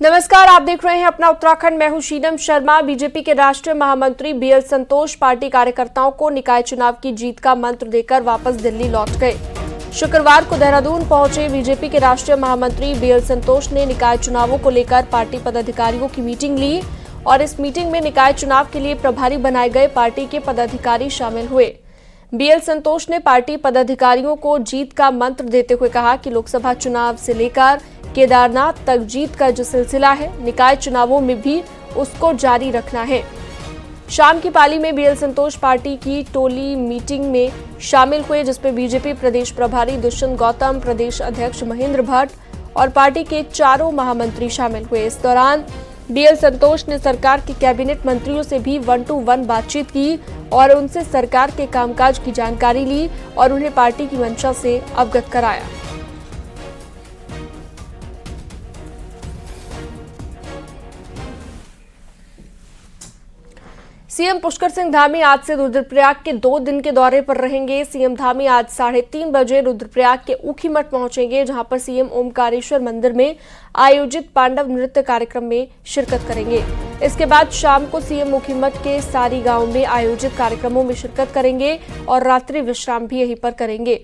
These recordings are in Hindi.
नमस्कार, आप देख रहे हैं अपना उत्तराखंड। मैं हूं शीनम शर्मा। बीजेपी के राष्ट्रीय महामंत्री बीएल संतोष पार्टी कार्यकर्ताओं को निकाय चुनाव की जीत का मंत्र देकर वापस दिल्ली लौट गए। शुक्रवार को देहरादून पहुंचे बीजेपी के राष्ट्रीय महामंत्री बीएल संतोष ने निकाय चुनावों को लेकर पार्टी पदाधिकारियों की मीटिंग ली और इस मीटिंग में निकाय चुनाव के लिए प्रभारी बनाए गए पार्टी के पदाधिकारी शामिल हुए। बीएल संतोष ने पार्टी पदाधिकारियों को जीत का मंत्र देते हुए कहा कि लोकसभा चुनाव से लेकर केदारनाथ तक जीत का जो सिलसिला है, निकाय चुनावों में भी उसको जारी रखना है। शाम की पाली में बीएल संतोष पार्टी की टोली मीटिंग में शामिल हुए, जिसमें बीजेपी प्रदेश प्रभारी दुष्यंत गौतम, प्रदेश अध्यक्ष महेंद्र भट्ट और पार्टी के चारों महामंत्री शामिल हुए। इस दौरान बीएल संतोष ने सरकार के कैबिनेट मंत्रियों से भी 1-to-1 बातचीत की और उनसे सरकार के कामकाज की जानकारी ली और उन्हें पार्टी की मंशा से अवगत कराया। सीएम पुष्कर सिंह धामी आज से रुद्रप्रयाग के 2 दिन के दौरे पर रहेंगे। सीएम धामी आज 3:30 बजे रुद्रप्रयाग के ऊखीमठ पहुंचेंगे, जहां पर सीएम ओमकारेश्वर मंदिर में आयोजित पांडव नृत्य कार्यक्रम में शिरकत करेंगे। इसके बाद शाम को सीएम ऊखीमठ के सारी गांव में आयोजित कार्यक्रमों में शिरकत करेंगे और रात्रि विश्राम भी यहीं पर करेंगे।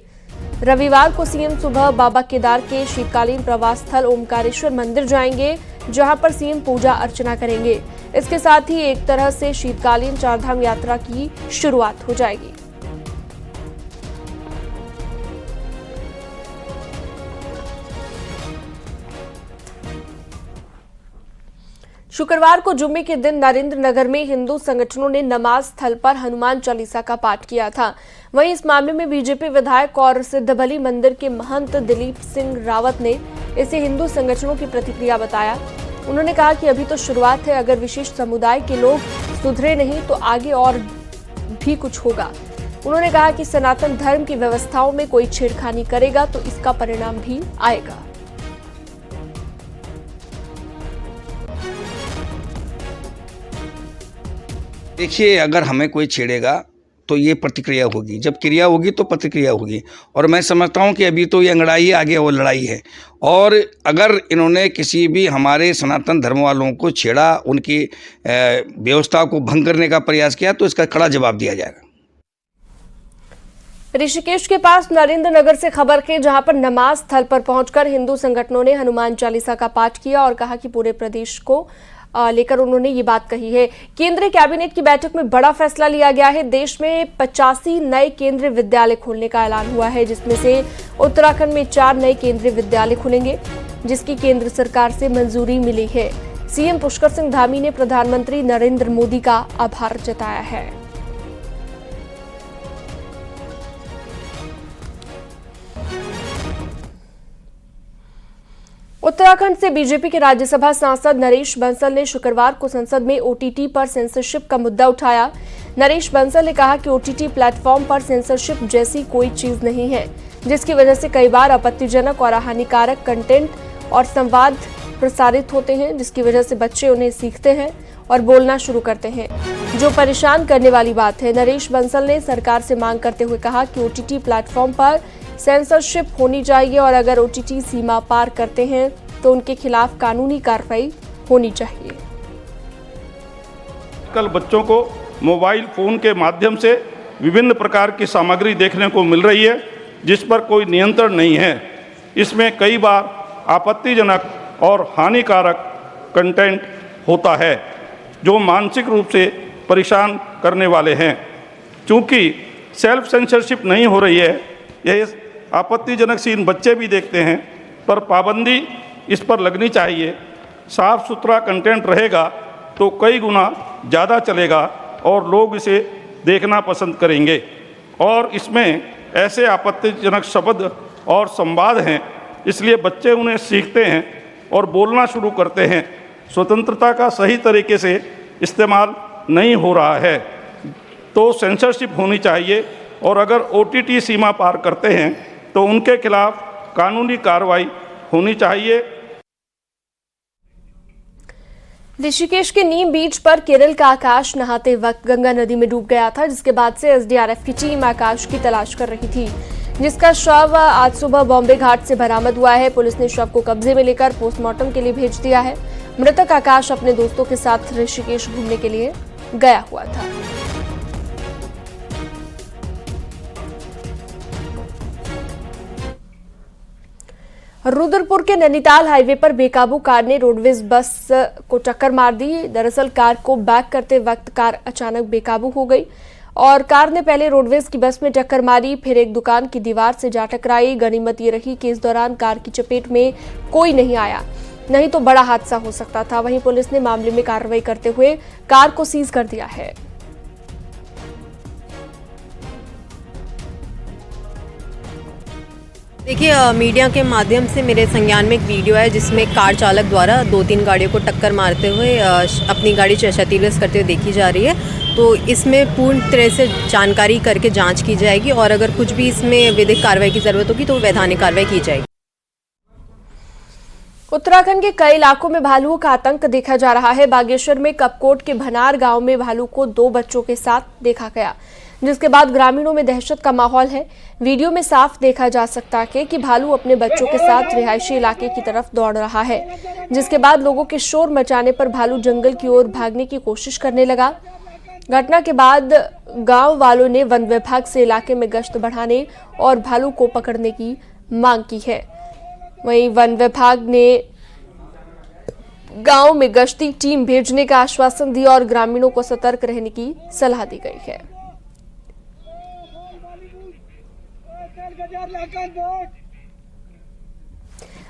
रविवार को सीएम सुबह बाबा केदार के शीतकालीन प्रवास स्थल ओमकारेश्वर मंदिर जाएंगे, जहां पर सीएम पूजा अर्चना करेंगे। इसके साथ ही एक तरह से शीतकालीन चारधाम यात्रा की शुरुआत हो जाएगी। शुक्रवार को जुम्मे के दिन नरेंद्र नगर में हिंदू संगठनों ने नमाज स्थल पर हनुमान चालीसा का पाठ किया था। वहीं इस मामले में बीजेपी विधायक और सिद्धबली मंदिर के महंत दिलीप सिंह रावत ने इसे हिंदू संगठनों की प्रतिक्रिया बताया। उन्होंने कहा कि अभी तो शुरुआत है, अगर विशिष्ट समुदाय के लोग सुधरे नहीं तो आगे और भी कुछ होगा। उन्होंने कहा कि सनातन धर्म की व्यवस्थाओं में कोई छेड़खानी करेगा तो इसका परिणाम भी आएगा। देखिए, अगर हमें कोई छेड़ेगा तो ये प्रतिक्रिया होगी, जब क्रिया होगी तो प्रतिक्रिया होगी। और मैं समझता हूँ कि अभी तो ये अंगड़ाई आगे वो लड़ाई है, और अगर इन्होंने किसी भी हमारे सनातन धर्म वालों को छेड़ा, उनकी व्यवस्था को भंग करने का प्रयास किया, तो इसका कड़ा जवाब दिया जाएगा। ऋषिकेश के पास नरेंद्र नगर से खबर के, जहां पर नमाज स्थल पर पहुंचकर हिंदू संगठनों ने हनुमान चालीसा का पाठ किया और कहा कि पूरे प्रदेश को लेकर उन्होंने ये बात कही है। केंद्रीय कैबिनेट की बैठक में बड़ा फैसला लिया गया है। देश में 85 नए केंद्रीय विद्यालय खोलने का ऐलान हुआ है, जिसमें से उत्तराखंड में 4 नए केंद्रीय विद्यालय खुलेंगे, जिसकी केंद्र सरकार से मंजूरी मिली है। सीएम पुष्कर सिंह धामी ने प्रधानमंत्री नरेंद्र मोदी का आभार जताया है। उत्तराखंड से बीजेपी के राज्यसभा सांसद नरेश बंसल ने शुक्रवार को संसद में ओटीटी पर सेंसरशिप का मुद्दा उठाया। नरेश बंसल ने कहा कि ओटीटी प्लेटफॉर्म पर सेंसरशिप जैसी कोई चीज नहीं है, जिसकी वजह से कई बार आपत्तिजनक और हानिकारक कंटेंट और संवाद प्रसारित होते हैं, जिसकी वजह से बच्चे उन्हें सीखते हैं और बोलना शुरू करते हैं, जो परेशान करने वाली बात है। नरेश बंसल ने सरकार से मांग करते हुए कहा कि ओटीटी प्लेटफॉर्म पर सेंसरशिप होनी चाहिए और अगर ओटीटी सीमा पार करते हैं तो उनके खिलाफ कानूनी कार्रवाई होनी चाहिए। कल बच्चों को मोबाइल फोन के माध्यम से विभिन्न प्रकार की सामग्री देखने को मिल रही है, जिस पर कोई नियंत्रण नहीं है। इसमें कई बार आपत्तिजनक और हानिकारक कंटेंट होता है, जो मानसिक रूप से परेशान करने वाले हैं। चूँकि सेल्फ सेंसरशिप नहीं हो रही है, यह आपत्तिजनक सीन बच्चे भी देखते हैं, पर पाबंदी इस पर लगनी चाहिए। साफ सुथरा कंटेंट रहेगा तो कई गुना ज़्यादा चलेगा और लोग इसे देखना पसंद करेंगे। और इसमें ऐसे आपत्तिजनक शब्द और संवाद हैं, इसलिए बच्चे उन्हें सीखते हैं और बोलना शुरू करते हैं। स्वतंत्रता का सही तरीके से इस्तेमाल नहीं हो रहा है, तो सेंसरशिप होनी चाहिए और अगर ओटीटी सीमा पार करते हैं तो उनके खिलाफ कानूनी कार्रवाई होनी चाहिए। ऋषिकेश के नीम बीच पर केरल का आकाश नहाते वक्त गंगा नदी में डूब गया था, जिसके बाद से एसडीआरएफ की टीम आकाश की तलाश कर रही थी, जिसका शव आज सुबह बॉम्बे घाट से बरामद हुआ है। पुलिस ने शव को कब्जे में लेकर पोस्टमार्टम के लिए भेज दिया है। मृतक आकाश अपने दोस्तों के साथ ऋषिकेश घूमने के लिए गया हुआ था। रुद्रपुर के नैनीताल हाईवे पर बेकाबू कार ने रोडवेज बस को टक्कर मार दी। दरअसल कार को बैक करते वक्त कार अचानक बेकाबू हो गई और कार ने पहले रोडवेज की बस में टक्कर मारी, फिर एक दुकान की दीवार से जा टकराई। गनीमत ये रही कि इस दौरान कार की चपेट में कोई नहीं आया, नहीं तो बड़ा हादसा हो सकता था। वहीं पुलिस ने मामले में कार्रवाई करते हुए कार को सीज कर दिया है। देखिए, मीडिया के माध्यम से मेरे संज्ञान में एक वीडियो है जिसमें कार चालक द्वारा 2-3 गाड़ियों को टक्कर मारते हुए अपनी गाड़ी क्षतिग्रस्त करते हुए देखी जा रही है। तो इसमें पूर्ण तरह से जानकारी करके जांच की जाएगी और अगर कुछ भी इसमें विधिक कार्रवाई की जरूरत होगी तो वैधानिक कार्रवाई की जाएगी। उत्तराखंड के कई इलाकों में भालुओं का आतंक देखा जा रहा है। बागेश्वर में कपकोट के भनार गांव में भालू को 2 बच्चों के साथ देखा गया, जिसके बाद ग्रामीणों में दहशत का माहौल है। वीडियो में साफ देखा जा सकता है कि भालू अपने बच्चों के साथ रिहायशी इलाके की तरफ दौड़ रहा है, जिसके बाद लोगों के शोर मचाने पर भालू जंगल की ओर भागने की कोशिश करने लगा। घटना के बाद गांव वालों ने वन विभाग से इलाके में गश्त बढ़ाने और भालू को पकड़ने की मांग की है। वहीं वन विभाग ने गांव में गश्ती टीम भेजने का आश्वासन दिया और ग्रामीणों को सतर्क रहने की सलाह दी गई है।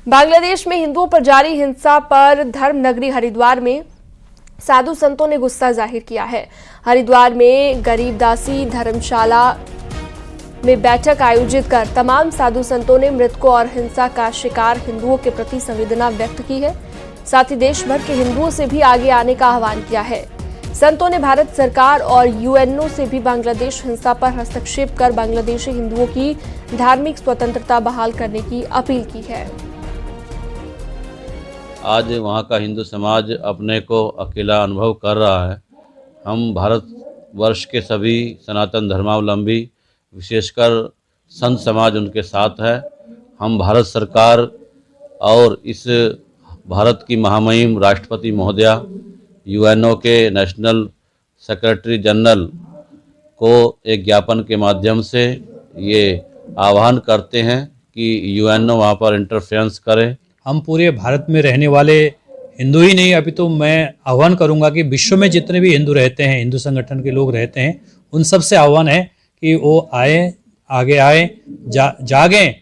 बांग्लादेश में हिंदुओं पर जारी हिंसा पर धर्म नगरी हरिद्वार में साधु संतों ने गुस्सा जाहिर किया है। हरिद्वार में गरीबदासी धर्मशाला में बैठक आयोजित कर तमाम साधु संतों ने मृतकों और हिंसा का शिकार हिंदुओं के प्रति संवेदना व्यक्त की है। साथ ही देश भर के हिंदुओं से भी आगे आने का आह्वान किया है। संतों ने भारत सरकार और यूएनओ से भी बांग्लादेश हिंसा पर हस्तक्षेप कर बांग्लादेशी हिंदुओं की धार्मिक स्वतंत्रता बहाल करने की अपील की है। आज वहाँ का हिंदू समाज अपने को अकेला अनुभव कर रहा है। हम भारतवर्ष के सभी सनातन धर्मावलंबी, विशेषकर संत समाज उनके साथ है। हम भारत सरकार और इस भारत की महामहिम राष्ट्रपति महोदया, यूएनओ के नेशनल सेक्रेटरी जनरल को एक ज्ञापन के माध्यम से ये आह्वान करते हैं कि यूएनओ वहाँ पर इंटरफेरेंस करे। हम पूरे भारत में रहने वाले हिंदू ही नहीं, अभी तो मैं आह्वान करूंगा कि विश्व में जितने भी हिंदू रहते हैं, हिंदू संगठन के लोग रहते हैं, उन सब से आह्वान है कि वो आए, आगे आए, जागें।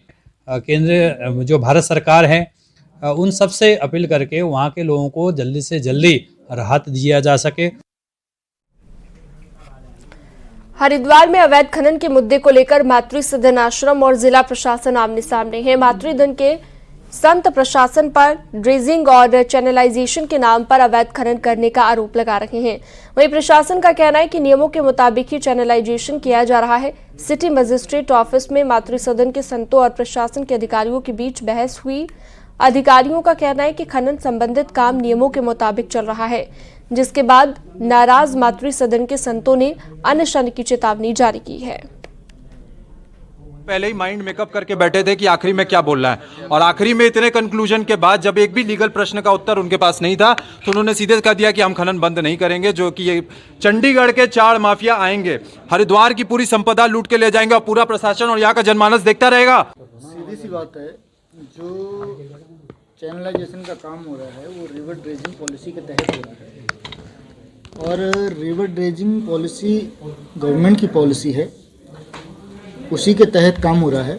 केंद्र जो भारत सरकार है उन सब से अपील करके वहाँ के लोगों को जल्दी से जल्दी राहत दिया जा सके। हरिद्वार में अवैध खनन के मुद्दे को लेकर मातृ सदन आश्रम और जिला प्रशासन आमने सामने है। मातृदन के संत प्रशासन पर ड्रेजिंग और चैनलाइजेशन के नाम पर अवैध खनन करने का आरोप लगा रहे हैं। वहीं प्रशासन का कहना है कि नियमों के मुताबिक ही चैनलाइजेशन किया जा रहा है। सिटी मजिस्ट्रेट ऑफिस में मातृ सदन के संतों और प्रशासन के अधिकारियों के बीच बहस हुई। अधिकारियों का कहना है कि खनन संबंधित काम नियमों के मुताबिक चल रहा है, जिसके बाद नाराज मातृ सदन के संतों ने अनशन की चेतावनी जारी की है। पहले ही माइंड मेकअप करके बैठे थे कि आखिरी में क्या बोलना है, और आखिरी में इतने कंक्लूजन के बाद जब एक भी लीगल प्रश्न का उत्तर उनके पास नहीं था तो उन्होंने सीधे कह दिया कि हम खनन बंद नहीं करेंगे। जो कि ये चंडीगढ़ के चाड़ माफिया आएंगे, हरिद्वार की पूरी संपदा लूट के ले जाएंगे और पूरा प्रशासन और यहाँ का जनमानस देखता रहेगा। सीधी सी बात है, जो चैनलाइजेशन का काम हो रहा है वो रिवर ड्रेजिंग पॉलिसी के तहत हो रहा है, और रिवर ड्रेजिंग पॉलिसी गवर्नमेंट की पॉलिसी है, उसी के तहत काम हो रहा है।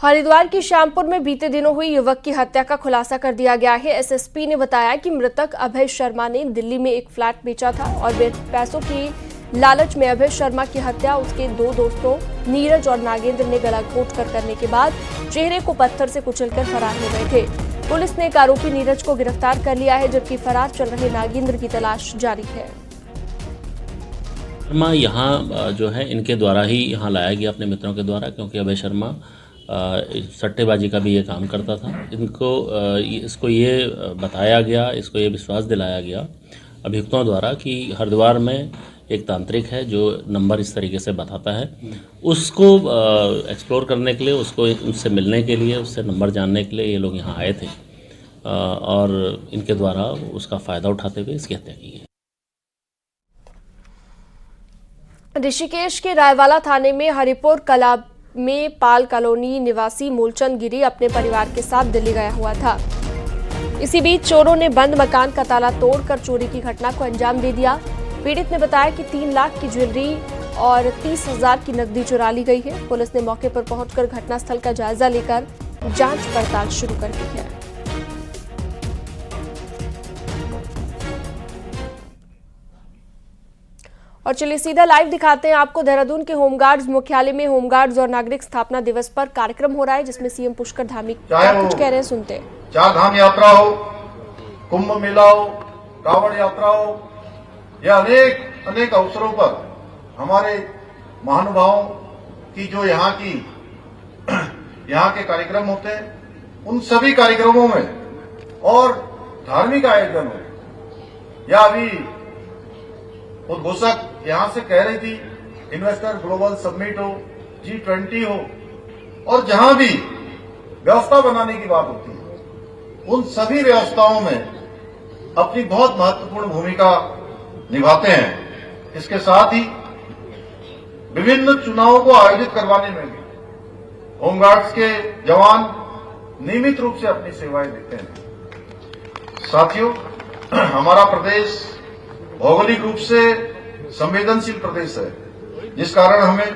हरिद्वार की श्यामपुर में बीते दिनों हुई युवक की हत्या का खुलासा कर दिया गया है। एसएसपी ने बताया कि मृतक अभय शर्मा ने दिल्ली में एक फ्लैट बेचा था और पैसों की लालच में अभय शर्मा की हत्या उसके 2 दोस्तों नीरज और नागेंद्र ने गला घोट कर करने के बाद चेहरे को पत्थर से कुचलकर फरार हो गए थे। पुलिस ने एक आरोपी नीरज को गिरफ्तार कर लिया है, जबकि फरार चल रहे नागेंद्र की तलाश जारी है। शर्मा यहाँ जो है इनके द्वारा ही यहाँ लाया गया, अपने मित्रों के द्वारा, क्योंकि अभय शर्मा सट्टेबाजी का भी ये काम करता था। इसको ये बताया गया, इसको ये विश्वास दिलाया गया अभियुक्तों द्वारा कि हरिद्वार में एक तांत्रिक है जो नंबर इस तरीके से बताता है, उसको एक्सप्लोर करने के लिए, उसको उनसे मिलने के लिए, उससे नंबर जानने के लिए ये लोग यहाँ आए थे और इनके द्वारा उसका फ़ायदा उठाते हुए इसकी हत्या की है। ऋषिकेश के रायवाला थाने में हरिपुर कला में पाल कॉलोनी निवासी मूलचंद गिरी अपने परिवार के साथ दिल्ली गया हुआ था। इसी बीच चोरों ने बंद मकान का ताला तोड़कर चोरी की घटना को अंजाम दे दिया। पीड़ित ने बताया कि 3 लाख की ज्वेलरी और 30,000 की नकदी चुरा ली गई है। पुलिस ने मौके पर पहुंचकर घटनास्थल का जायजा लेकर जांच पड़ताल शुरू कर दी है। और चलिए सीधा लाइव दिखाते हैं आपको देहरादून के होमगार्ड्स मुख्यालय में होमगार्ड्स और नागरिक स्थापना दिवस पर कार्यक्रम हो रहा है, जिसमें सीएम पुष्कर धामी कुछ कह रहे हैं, सुनते हैं। 4 धाम यात्रा हो, कुंभ मेला हो, कांवड़ यात्रा हो, या अनेक अवसरों पर हमारे महानुभावों की जो यहाँ के कार्यक्रम होते हैं, उन सभी कार्यक्रमों में और धार्मिक आयोजन हो, या अभी उद्घोषक यहाँ से कह रही थी इन्वेस्टर ग्लोबल समिट हो, G20 हो, और जहां भी व्यवस्था बनाने की बात होती है, उन सभी व्यवस्थाओं में अपनी बहुत महत्वपूर्ण भूमिका निभाते हैं। इसके साथ ही विभिन्न चुनावों को आयोजित करवाने में भी होमगार्ड्स के जवान नियमित रूप से अपनी सेवाएं देते हैं। साथियों, हमारा प्रदेश भौगोलिक रूप से संवेदनशील प्रदेश है, जिस कारण हमें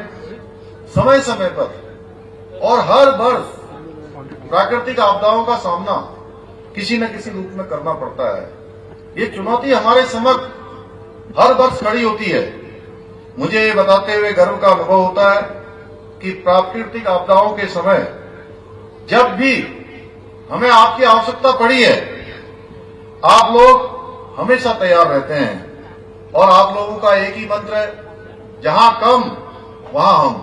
समय समय पर और हर वर्ष प्राकृतिक आपदाओं का सामना किसी न किसी रूप में करना पड़ता है। ये चुनौती हमारे समक्ष हर वर्ष खड़ी होती है। मुझे ये बताते हुए गर्व का अनुभव होता है कि प्राकृतिक आपदाओं के समय जब भी हमें आपकी आवश्यकता पड़ी है, आप लोग हमेशा तैयार रहते हैं, और आप लोगों का एक ही मंत्र है, जहां कम वहां हम।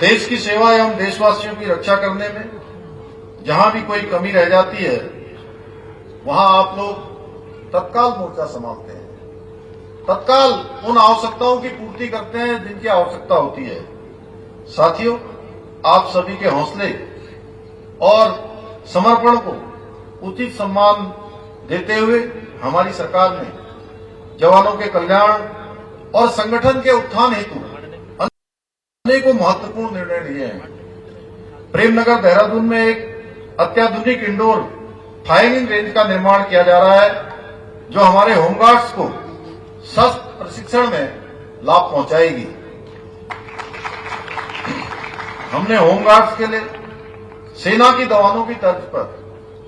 देश की सेवा एवं देशवासियों की रक्षा करने में जहां भी कोई कमी रह जाती है, वहां आप लोग तत्काल मोर्चा संभालते हैं, तत्काल उन आवश्यकताओं की पूर्ति करते हैं जिनकी आवश्यकता होती है। साथियों, आप सभी के हौसले और समर्पण को उचित सम्मान देते हुए हमारी सरकार ने जवानों के कल्याण और संगठन के उत्थान हेतु अनेकों महत्वपूर्ण निर्णय लिए हैं। प्रेमनगर देहरादून में एक अत्याधुनिक इंडोर फायरिंग रेंज का निर्माण किया जा रहा है, जो हमारे होमगार्ड्स को शस्त्र प्रशिक्षण में लाभ पहुंचाएगी। हमने होमगार्ड्स के लिए सेना की जवानों की तर्ज पर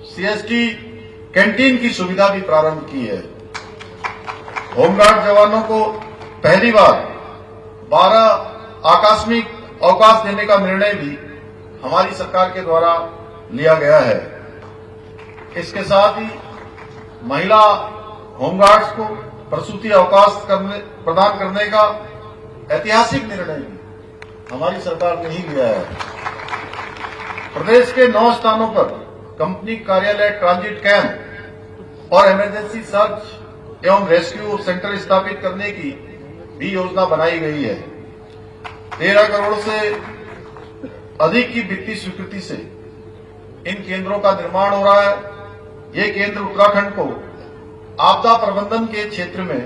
CST कैंटीन की सुविधा भी प्रारंभ की है। होमगार्ड जवानों को पहली बार 12 आकस्मिक अवकाश देने का निर्णय भी हमारी सरकार के द्वारा लिया गया है। इसके साथ ही महिला होमगार्ड्स को प्रसूति अवकाश प्रदान करने का ऐतिहासिक निर्णय भी हमारी सरकार ने ही लिया है। प्रदेश के 9 स्थानों पर कंपनी कार्यालय, ट्रांजिट कैंप और इमरजेंसी सर्च एवं रेस्क्यू सेंटर स्थापित करने की भी योजना बनाई गई है। 13 करोड़ से अधिक की वित्तीय स्वीकृति से इन केंद्रों का निर्माण हो रहा है। ये केंद्र उत्तराखंड को आपदा प्रबंधन के क्षेत्र में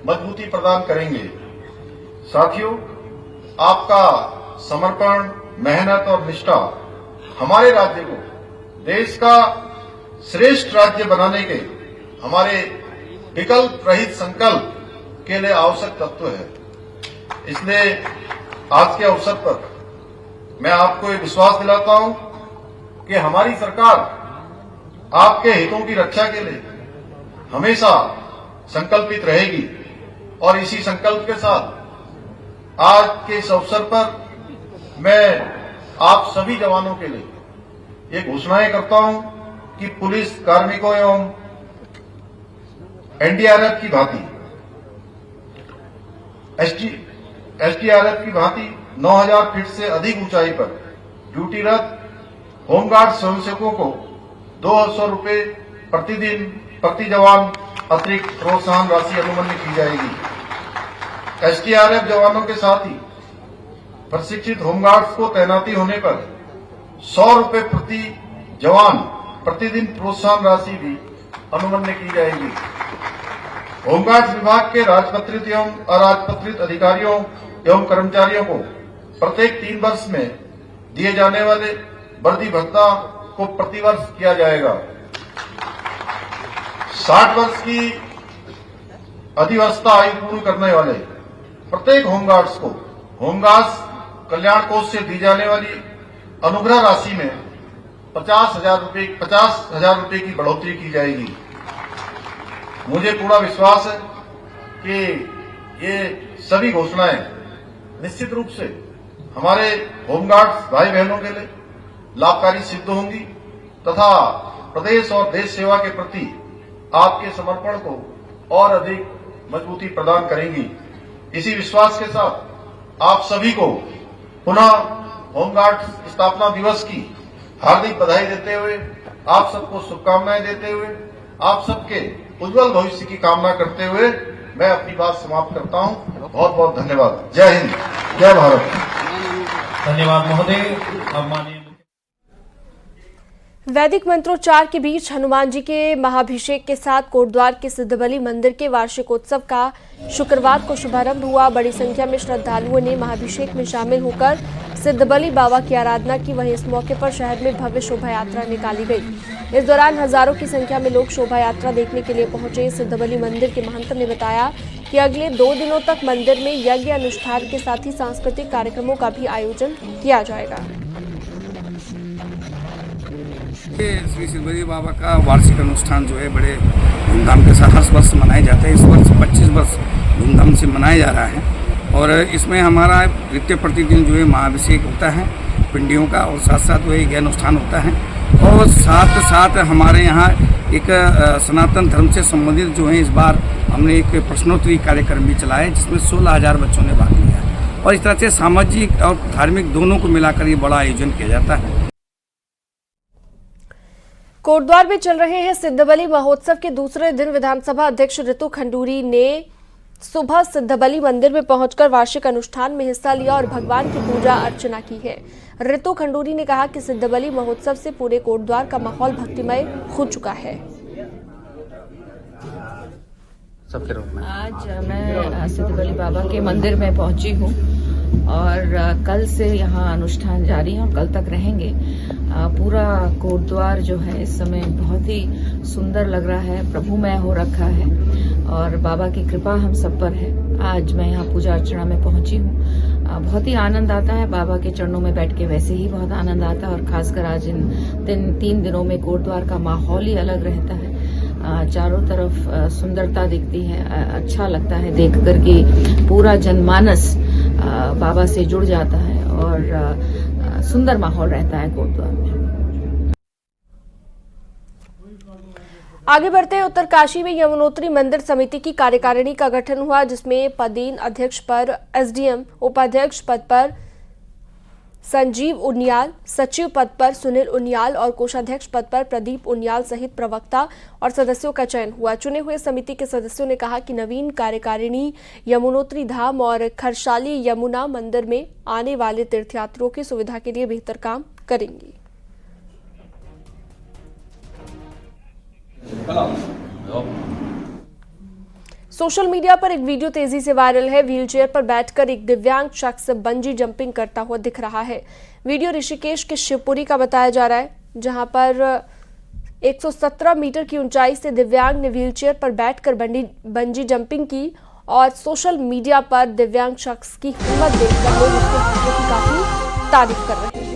मजबूती प्रदान करेंगे। साथियों, आपका समर्पण, मेहनत और निष्ठा हमारे राज्य को देश का श्रेष्ठ राज्य बनाने के हमारे विकल्प रहित संकल्प के लिए आवश्यक तत्व है। इसलिए आज के अवसर पर मैं आपको ये विश्वास दिलाता हूं कि हमारी सरकार आपके हितों की रक्षा के लिए हमेशा संकल्पित रहेगी, और इसी संकल्प के साथ आज के इस अवसर पर मैं आप सभी जवानों के लिए ये घोषणाएं करता हूं कि पुलिस कार्मिकों एवं NDRF की भांति SDRF की भांति 9000 फीट से अधिक ऊंचाई पर ड्यूटीरत होमगार्ड स्वयंसेवकों को 200 रुपए प्रतिदिन प्रति जवान अतिरिक्त प्रोत्साहन राशि अनुमन्य की जाएगी। एसडीआरएफ जवानों के साथ ही प्रशिक्षित होमगार्ड्स को तैनाती होने पर 100 रुपए प्रति जवान प्रतिदिन प्रोत्साहन राशि भी अनुमन्य की जाएगी। होमगार्ड्स विभाग के राजपत्रित एवं अराजपत्रित अधिकारियों एवं कर्मचारियों को प्रत्येक 3 वर्ष में दिए जाने वाले वर्दी भत्ता को प्रतिवर्ष किया जाएगा। 60 वर्ष की अधिवस्था आयु पूर्ण करने वाले प्रत्येक होमगार्ड्स को होमगार्ड्स कल्याण कोष से दी जाने वाली अनुग्रह राशि में 50,000 रुपए की बढ़ोतरी की जाएगी। मुझे पूरा विश्वास है कि ये सभी घोषणाएं निश्चित रूप से हमारे होमगार्ड्स भाई बहनों के लिए लाभकारी सिद्ध होंगी तथा प्रदेश और देश सेवा के प्रति आपके समर्पण को और अधिक मजबूती प्रदान करेंगी। इसी विश्वास के साथ आप सभी को पुनः होमगार्ड स्थापना दिवस की हार्दिक बधाई देते हुए, आप सबको शुभकामनाएं देते हुए, आप सबके उज्जवल भविष्य की कामना करते हुए मैं अपनी बात समाप्त करता हूं। बहुत बहुत धन्यवाद। जय हिंद, जय भारत। धन्यवाद महोदय। माननीय वैदिक मंत्रोच्चार के बीच हनुमान जी के महाभिषेक के साथ कोटद्वार के सिद्धबली मंदिर के वार्षिकोत्सव का शुक्रवार को शुभारंभ हुआ। बड़ी संख्या में श्रद्धालुओं ने महाभिषेक में शामिल होकर सिद्धबली बाबा की आराधना की। वहीं इस मौके पर शहर में भव्य शोभा यात्रा निकाली गई। इस दौरान हजारों की संख्या में लोग शोभा यात्रा देखने के लिए पहुंचे। सिद्धबली मंदिर के महंत ने बताया कि अगले 2 दिनों तक मंदिर में यज्ञ अनुष्ठान के साथ ही सांस्कृतिक कार्यक्रमों का भी आयोजन किया जाएगा। श्री सिद्धबली बाबा का वार्षिक अनुष्ठान जो है बड़े धूमधाम के साथ हर वर्ष मनाए जाते हैं। इस वर्ष 25 वर्ष धूमधाम से मनाया जा रहा है और इसमें हमारा नित्य प्रतिदिन जो है महाभिषेक होता है पिंडियों का और साथ साथ वही यज्ञ अनुष्ठान होता है और साथ साथ हमारे यहाँ एक सनातन धर्म से संबंधित जो है इस बार हमने एक प्रश्नोत्तरी कार्यक्रम भी चलाया है जिसमें 16,000 बच्चों ने भाग लिया और इस तरह से सामाजिक और धार्मिक दोनों को मिलाकर ये बड़ा आयोजन किया जाता है। कोटद्वार में चल रहे हैं सिद्धबली महोत्सव के दूसरे दिन विधानसभा अध्यक्ष ऋतु खंडूरी ने सुबह सिद्धबली मंदिर में पहुंचकर वार्षिक अनुष्ठान में हिस्सा लिया और भगवान की पूजा अर्चना की है। ऋतु खंडूरी ने कहा कि सिद्धबली महोत्सव से पूरे कोटद्वार का माहौल भक्तिमय हो चुका है। आज मैं सिद्धबली बाबा के मंदिर में पहुंची हूं और कल से यहाँ अनुष्ठान जारी है और कल तक रहेंगे। पूरा कोटद्वार जो है इस समय बहुत ही सुंदर लग रहा है, प्रभुमय हो रखा है और बाबा की कृपा हम सब पर है। आज मैं यहाँ पूजा अर्चना में पहुंची हूँ। बहुत ही आनंद आता है, बाबा के चरणों में बैठ के वैसे ही बहुत आनंद आता है और खासकर आज इन 3 दिनों में कोटद्वार का माहौल ही अलग रहता है। चारों तरफ सुंदरता दिखती है, अच्छा लगता है देख कर कि पूरा जनमानस बाबा से जुड़ जाता है और सुंदर माहौल रहता है कोटद्वार में। आगे बढ़ते हैं, उत्तरकाशी में यमुनोत्री मंदिर समिति की कार्यकारिणी का गठन हुआ जिसमें पदेन अध्यक्ष पर एसडीएम, उपाध्यक्ष पद पर संजीव उनियाल, सचिव पद पर सुनील उनियाल और कोषाध्यक्ष पद पर प्रदीप उनियाल सहित प्रवक्ता और सदस्यों का चयन हुआ। चुने हुए समिति के सदस्यों ने कहा कि नवीन कार्यकारिणी यमुनोत्री धाम और खरसाली यमुना मंदिर में आने वाले तीर्थयात्रियों की सुविधा के लिए बेहतर काम करेंगी। सोशल मीडिया पर एक वीडियो तेजी से वायरल है। व्हीलचेयर पर बैठकर एक दिव्यांग शख्स बंजी जंपिंग करता हुआ दिख रहा है। वीडियो ऋषिकेश के शिवपुरी का बताया जा रहा है जहां पर 117 मीटर की ऊंचाई से दिव्यांग ने व्हीलचेयर पर बैठकर बंजी जंपिंग की और सोशल मीडिया पर दिव्यांग शख्स की हिम्मत देखकर लोग उसके हौसले की काफी तारीफ कर रहे हैं।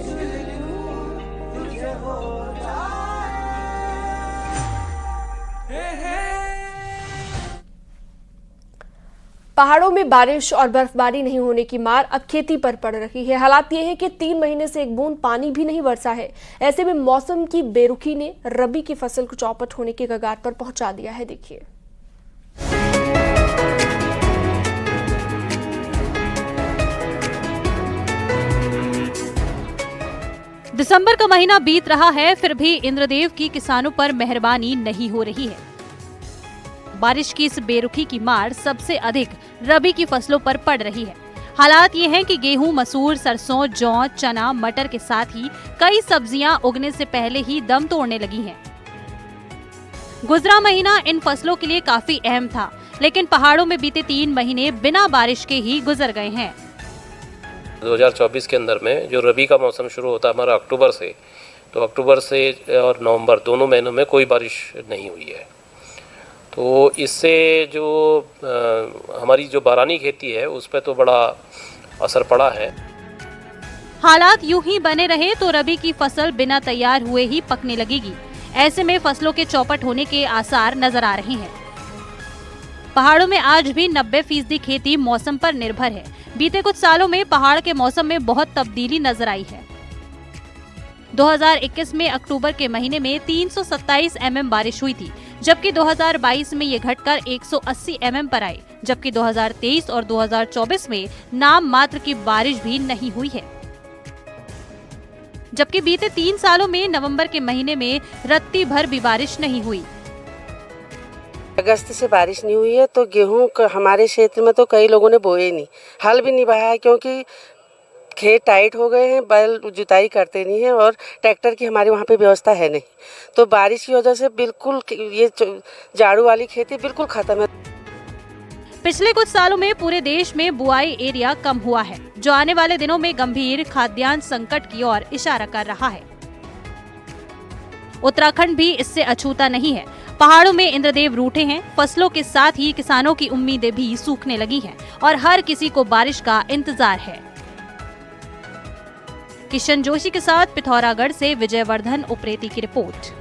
पहाड़ों में बारिश और बर्फबारी नहीं होने की मार अब खेती पर पड़ रही है। हालात ये है कि 3 महीने से एक बूंद पानी भी नहीं बरसा है। ऐसे में मौसम की बेरुखी ने रबी की फसल को चौपट होने के कगार पर पहुंचा दिया है। देखिए, दिसंबर का महीना बीत रहा है, फिर भी इंद्रदेव की किसानों पर मेहरबानी नहीं हो रही है। बारिश की इस बेरुखी की मार सबसे अधिक रबी की फसलों पर पड़ रही है। हालात ये हैं कि गेहूं, मसूर, सरसों, जौ, चना, मटर के साथ ही कई सब्जियां उगने से पहले ही दम तोड़ने लगी हैं। गुजरा महीना इन फसलों के लिए काफी अहम था, लेकिन पहाड़ों में बीते 3 महीने बिना बारिश के ही गुजर गए हैं। 2024 के अंदर में जो रबी का मौसम शुरू होता है हमारा अक्टूबर से, तो अक्टूबर से और नवंबर दोनों महीनों में कोई बारिश नहीं हुई है। तो इससे जो हमारी जो बारानी खेती है उस पर तो बड़ा असर पड़ा है। हालात यूं ही बने रहे तो रबी की फसल बिना तैयार हुए ही पकने लगेगी। ऐसे में फसलों के चौपट होने के आसार नजर आ रहे हैं। पहाड़ों में आज भी 90% खेती मौसम पर निर्भर है। बीते कुछ सालों में पहाड़ के मौसम में बहुत तब्दीली नजर आई है। 2021 में अक्टूबर के महीने में 327 mm बारिश हुई थी, जबकि 2022 में ये घटकर 180 mm पर आई, जबकि 2023 और 2024 में नाम मात्र की बारिश भी नहीं हुई है। जबकि बीते 3 सालों में नवंबर के महीने में रत्ती भर भी बारिश नहीं हुई। अगस्त से बारिश नहीं हुई है तो गेहूं हमारे क्षेत्र में तो कई लोगों ने बोए नहीं, हल भी नहीं बहाया, क्योंकि खेत टाइट हो गए हैं, बैल जुताई करते नहीं हैं और ट्रैक्टर की हमारे वहाँ पे व्यवस्था है नहीं। तो बारिश की वजह से बिल्कुल ये झाड़ू वाली खेती बिल्कुल खत्म है। पिछले कुछ सालों में पूरे देश में बुआई एरिया कम हुआ है, जो आने वाले दिनों में गंभीर खाद्यान्न संकट की ओर इशारा कर रहा है। उत्तराखंड भी इससे अछूता नहीं है। पहाड़ों में इंद्रदेव रूठे हैं, फसलों के साथ ही किसानों की उम्मीदें भी सूखने लगी हैं और हर किसी को बारिश का इंतजार है। किशन जोशी के साथ पिथौरागढ़ से विजयवर्धन उप्रेती की रिपोर्ट।